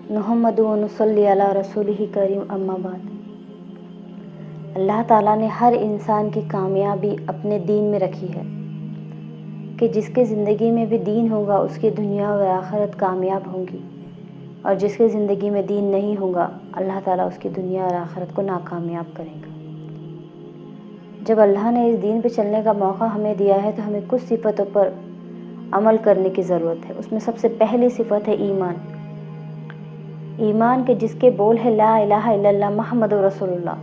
محمد و نصلی علی رسولہ کریم اما بعد۔ اللہ تعالیٰ نے ہر انسان کی کامیابی اپنے دین میں رکھی ہے کہ جس کے زندگی میں بھی دین ہوگا اس کی دنیا و آخرت کامیاب ہوں گی، اور جس کی زندگی میں دین نہیں ہوگا اللہ تعالیٰ اس کی دنیا اور آخرت کو ناکامیاب کرے گا۔ جب اللہ نے اس دین پہ چلنے کا موقع ہمیں دیا ہے تو ہمیں کچھ صفتوں پر عمل کرنے کی ضرورت ہے۔ اس میں سب سے پہلی صفت ہے ایمان۔ ایمان کے جس کے بول ہے لا الہ الا اللہ محمد رسول اللہ۔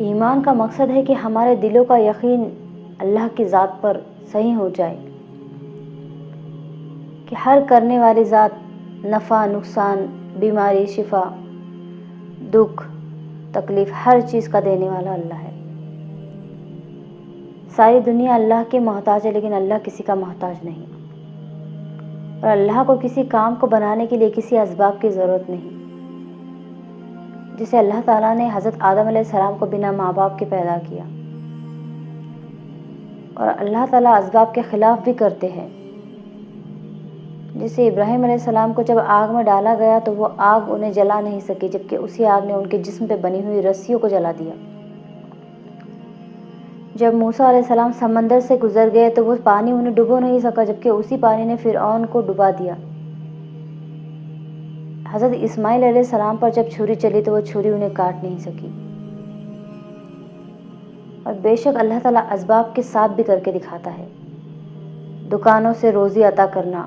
ایمان کا مقصد ہے کہ ہمارے دلوں کا یقین اللہ کی ذات پر صحیح ہو جائے کہ ہر کرنے والی ذات نفع، نقصان، بیماری، شفا، دکھ، تکلیف، ہر چیز کا دینے والا اللہ ہے۔ ساری دنیا اللہ کے محتاج ہے لیکن اللہ کسی کا محتاج نہیں، اور اللہ کو کسی کام کو بنانے کے لیے کسی اسباب کی ضرورت نہیں۔ جسے اللہ تعالیٰ نے حضرت آدم علیہ السلام کو بنا ماں باپ کے پیدا کیا، اور اللہ تعالیٰ اسباب کے خلاف بھی کرتے ہیں۔ جسے ابراہیم علیہ السلام کو جب آگ میں ڈالا گیا تو وہ آگ انہیں جلا نہیں سکی، جبکہ اسی آگ نے ان کے جسم پہ بنی ہوئی رسیوں کو جلا دیا۔ جب موسیٰ علیہ السلام سمندر سے گزر گئے تو وہ پانی انہیں ڈبو نہیں سکا، جبکہ اسی پانی نے فرعون کو ڈبا دیا۔ حضرت اسماعیل علیہ السلام پر جب چھری چلی تو وہ چھری انہیں کاٹ نہیں سکی۔ اور بے شک اللہ تعالیٰ اسباب کے ساتھ بھی کر کے دکھاتا ہے۔ دکانوں سے روزی عطا کرنا،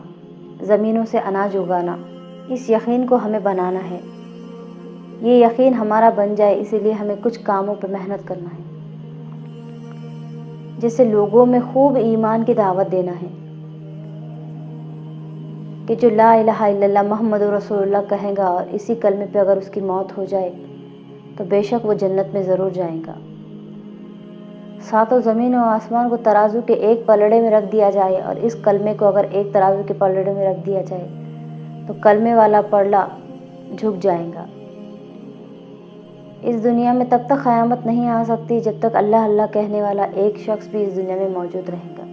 زمینوں سے اناج اگانا، اس یقین کو ہمیں بنانا ہے۔ یہ یقین ہمارا بن جائے اسی لیے ہمیں کچھ کاموں پہ محنت کرنا ہے، جس سے لوگوں میں خوب ایمان کی دعوت دینا ہے کہ جو لا الہ الا اللہ محمد رسول اللہ کہے گا اور اسی کلمے پہ اگر اس کی موت ہو جائے تو بے شک وہ جنت میں ضرور جائے گا۔ ساتوں زمین و آسمان کو ترازو کے ایک پلڑے میں رکھ دیا جائے اور اس کلمے کو اگر ایک ترازو کے پلڑے میں رکھ دیا جائے تو کلمے والا پلڑا جھک جائے گا۔ اس دنیا میں تب تک قیامت نہیں آ سکتی جب تک اللہ اللہ کہنے والا ایک شخص بھی اس دنیا میں موجود رہے گا۔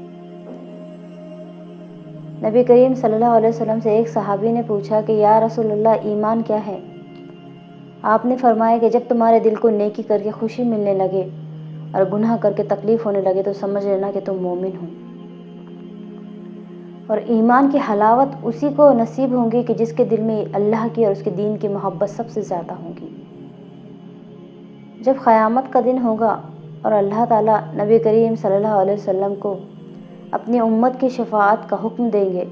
نبی کریم صلی اللہ علیہ وسلم سے ایک صحابی نے پوچھا کہ یا رسول اللہ ایمان کیا ہے؟ آپ نے فرمایا کہ جب تمہارے دل کو نیکی کر کے خوشی ملنے لگے اور گناہ کر کے تکلیف ہونے لگے تو سمجھ لینا کہ تم مومن ہو۔ اور ایمان کی حلاوت اسی کو نصیب ہوں گی کہ جس کے دل میں اللہ کی اور اس کے دین کی محبت سب سے زیادہ ہوگی۔ جب قیامت کا دن ہوگا اور اللہ تعالیٰ نبی کریم صلی اللہ علیہ وسلم کو اپنی امت کی شفاعت کا حکم دیں گے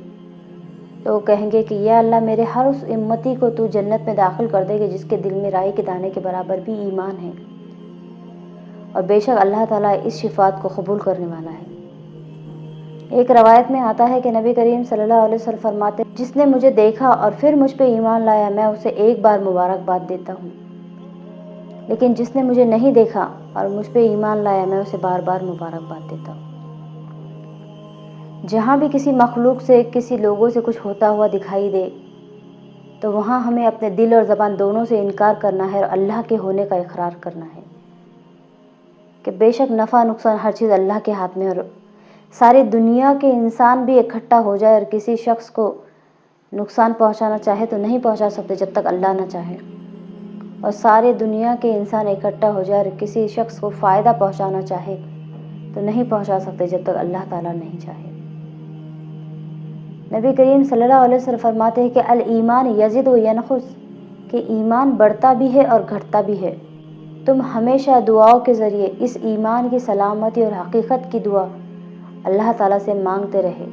تو وہ کہیں گے کہ یا اللہ میرے ہر اس امتی کو تو جنت میں داخل کر دے گے جس کے دل میں رائی کے دانے کے برابر بھی ایمان ہے، اور بے شک اللہ تعالیٰ اس شفاعت کو قبول کرنے والا ہے۔ ایک روایت میں آتا ہے کہ نبی کریم صلی اللہ علیہ وسلم فرماتے ہیں جس نے مجھے دیکھا اور پھر مجھ پہ ایمان لایا میں اسے ایک بار مبارکباد دیتا ہوں، لیکن جس نے مجھے نہیں دیکھا اور مجھ پہ ایمان لایا میں اسے بار بار مبارکباد دیتا ہوں۔ جہاں بھی کسی مخلوق سے کسی لوگوں سے کچھ ہوتا ہوا دکھائی دے تو وہاں ہمیں اپنے دل اور زبان دونوں سے انکار کرنا ہے اور اللہ کے ہونے کا اقرار کرنا ہے کہ بے شک نفع نقصان ہر چیز اللہ کے ہاتھ میں، اور ساری دنیا کے انسان بھی اکٹھا ہو جائے اور کسی شخص کو نقصان پہنچانا چاہے تو نہیں پہنچا سکتے جب تک اللہ نہ چاہے، اور سارے دنیا کے انسان اکٹھا ہو جائے اور کسی شخص کو فائدہ پہنچانا چاہے تو نہیں پہنچا سکتے جب تک اللہ تعالیٰ نہیں چاہے۔ نبی کریم صلی اللہ علیہ وسلم فرماتے ہیں کہ الایمان یزید و ینقص، کہ ایمان بڑھتا بھی ہے اور گھٹتا بھی ہے۔ تم ہمیشہ دعاؤں کے ذریعے اس ایمان کی سلامتی اور حقیقت کی دعا اللہ تعالیٰ سے مانگتے رہے۔